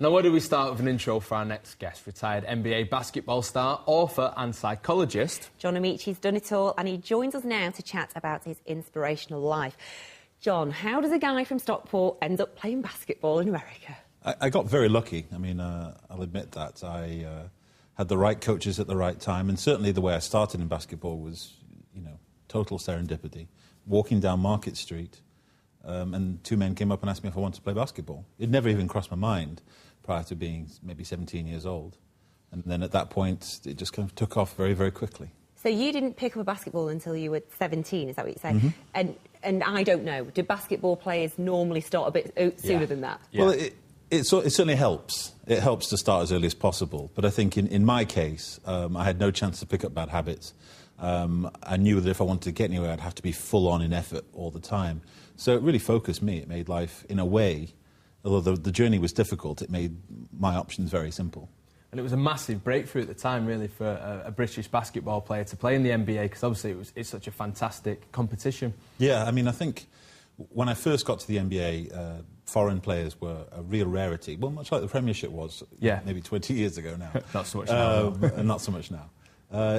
Now, where do we start with an intro for our next guest? Retired NBA basketball star, author and psychologist. John Amaechi's done it all, and he joins us now to chat about his inspirational life. John, how does a guy from Stockport end up playing basketball in America? I got very lucky. I mean, I'll admit that. I had the right coaches at the right time, and certainly the way I started in basketball was, total serendipity. Walking down Market Street, and two men came up and asked me if I wanted to play basketball. It never even crossed my mind prior to being maybe 17 years old. And then at that point, it just kind of took off very, very quickly. So you didn't pick up a basketball until you were 17, is that what you're saying? Mm-hmm. And I don't know, do basketball players normally start a bit sooner than that? Yeah. Well, it certainly helps. It helps to start as early as possible. But I think in my case, I had no chance to pick up bad habits. I knew that if I wanted to get anywhere, I'd have to be full on in effort all the time. So it really focused me. It made life, in a way, although the journey was difficult, it made my options very simple. And it was a massive breakthrough at the time, really, for a British basketball player to play in the NBA, because obviously it's such a fantastic competition. Yeah, I mean, I think when I first got to the NBA, foreign players were a real rarity. Well, much like the Premiership was maybe 20 years ago now. Not so much now. Not so much now.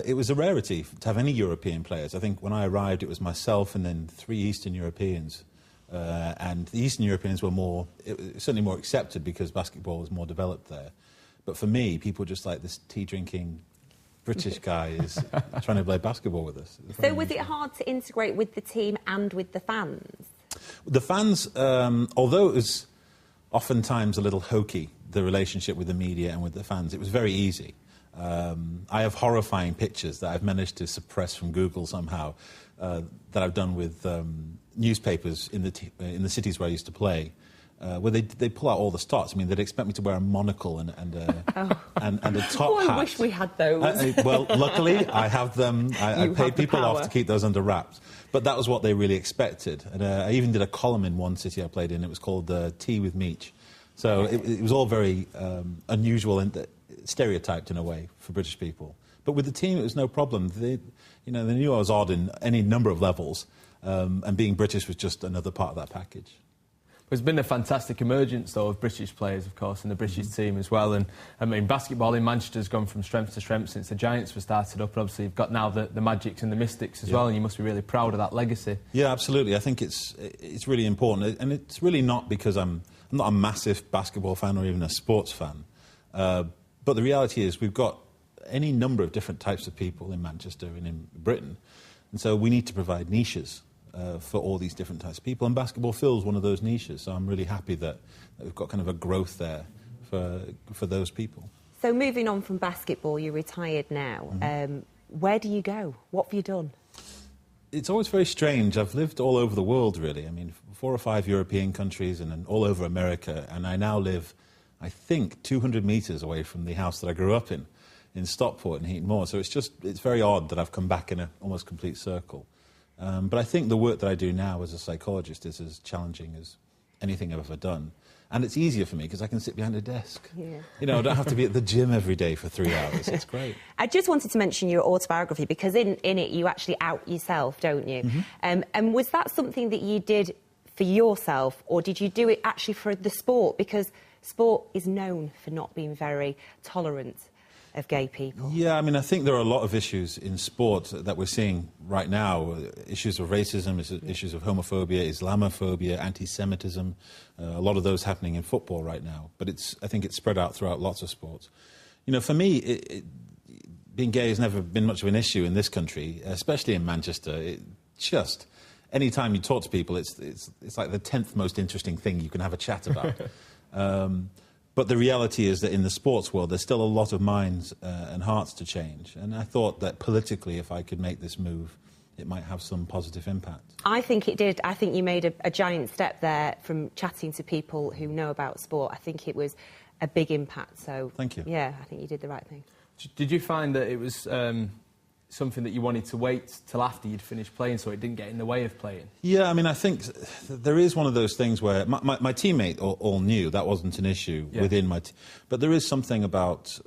It was a rarity to have any European players. I think when I arrived, it was myself and then 3 Eastern Europeans. And the Eastern Europeans were certainly more accepted because basketball was more developed there. But for me, people just like this tea-drinking British guy is trying to play basketball with us. So was it hard to integrate with the team and with the fans? The fans, although it was oftentimes a little hokey, the relationship with the media and with the fans, it was very easy. I have horrifying pictures that I've managed to suppress from Google somehow that I've done with newspapers in the cities where I used to play, where they pull out all the stops. I mean, they'd expect me to wear a monocle and a top hat. I wish we had those. Well, luckily, I have them. I paid people off to keep those under wraps. But that was what they really expected. And I even did a column in one city I played in. It was called Tea with Meech. So it was all very unusual and stereotyped in a way for British people. But with the team, it was no problem. They knew I was odd in any number of levels, and being British was just another part of that package. There's been a fantastic emergence, though, of British players, of course, in the British team as well. And, I mean, basketball in Manchester has gone from strength to strength since the Giants were started up. And obviously, you've got now the Magics and the Mystics as well, and you must be really proud of that legacy. Yeah, absolutely. I think it's really important. And it's really not because I'm not a massive basketball fan or even a sports fan. But the reality is we've got any number of different types of people in Manchester and in Britain. And so we need to provide niches for all these different types of people, and basketball fills one of those niches. So I'm really happy that we've got kind of a growth there for those people. So moving on from basketball, you're retired now. Mm-hmm. Where do you go? What have you done? It's always very strange. I've lived all over the world, really. I mean, 4 or 5 European countries and all over America, and I now live, I think, 200 metres away from the house that I grew up in Stockport in Heaton Moor. So it's very odd that I've come back in an almost complete circle. But I think the work that I do now as a psychologist is as challenging as anything I've ever done. And it's easier for me because I can sit behind a desk. Yeah. I don't have to be at the gym every day for 3 hours. It's great. I just wanted to mention your autobiography because in it you actually out yourself, don't you? Mm-hmm. And was that something that you did for yourself, or did you do it actually for the sport? Because sport is known for not being very tolerant of gay people. Yeah, I mean, I think there are a lot of issues in sport that we're seeing right now. Issues of racism, issues of homophobia, Islamophobia, anti-Semitism. A lot of those happening in football right now. But I think it's spread out throughout lots of sports. For me, being gay has never been much of an issue in this country, especially in Manchester. Any time you talk to people, it's like the 10th most interesting thing you can have a chat about. But the reality is that in the sports world, there's still a lot of minds and hearts to change. And I thought that politically, if I could make this move, it might have some positive impact. I think it did. I think you made a giant step there from chatting to people who know about sport. I think it was a big impact. So, thank you. Yeah, I think you did the right thing. Did you find that it was something that you wanted to wait till after you'd finished playing so it didn't get in the way of playing? Yeah, I mean, I think there is one of those things where my teammate all knew that wasn't an issue within my team. But there is something about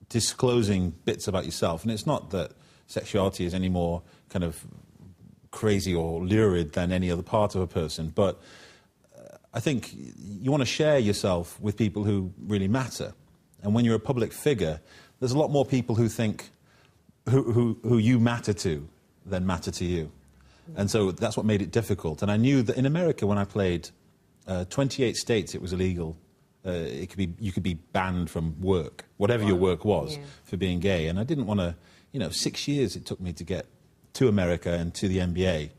disclosing bits about yourself. And it's not that sexuality is any more kind of crazy or lurid than any other part of a person. But I think you want to share yourself with people who really matter. And when you're a public figure, there's a lot more people who think who you matter to than matter to you. And so that's what made it difficult. And I knew that in America, when I played, 28 states it was illegal. You could be banned from work, whatever your work was, for being gay. And I didn't want to, 6 years it took me to get to America and to the NBA.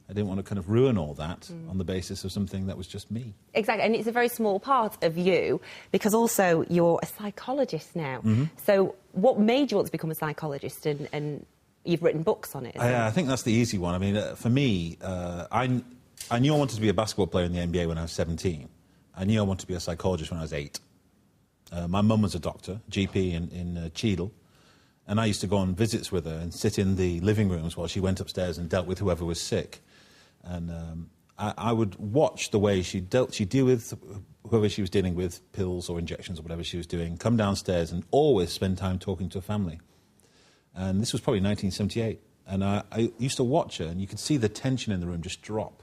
I didn't want to kind of ruin all that on the basis of something that was just me. Exactly, and it's a very small part of you, because also you're a psychologist now. So what made you want to become a psychologist, and you've written books on it? I think that's the easy one. I mean, for me, I knew I wanted to be a basketball player in the NBA when I was 17. I knew I wanted to be a psychologist when I was 8. My mum was a doctor, GP in Cheadle, and I used to go on visits with her and sit in the living rooms while she went upstairs and dealt with whoever was sick. And I would watch the way she deal with whoever she was dealing with, pills or injections or whatever she was doing, come downstairs and always spend time talking to a family. And this was probably 1978. And I used to watch her, and you could see the tension in the room just drop.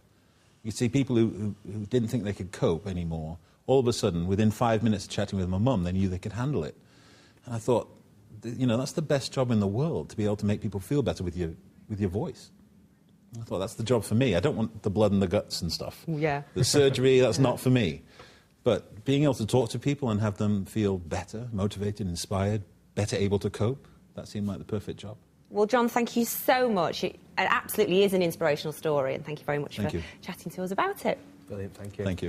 You could see people who didn't think they could cope anymore. All of a sudden, within 5 minutes of chatting with my mum, they knew they could handle it. And I thought, that's the best job in the world, to be able to make people feel better with your voice. I thought, that's the job for me. I don't want the blood and the guts and stuff. Yeah. The surgery, that's not for me. But being able to talk to people and have them feel better, motivated, inspired, better able to cope, that seemed like the perfect job. Well, John, thank you so much. It absolutely is an inspirational story, and thank you very much for chatting to us about it. Brilliant, thank you. Thank you.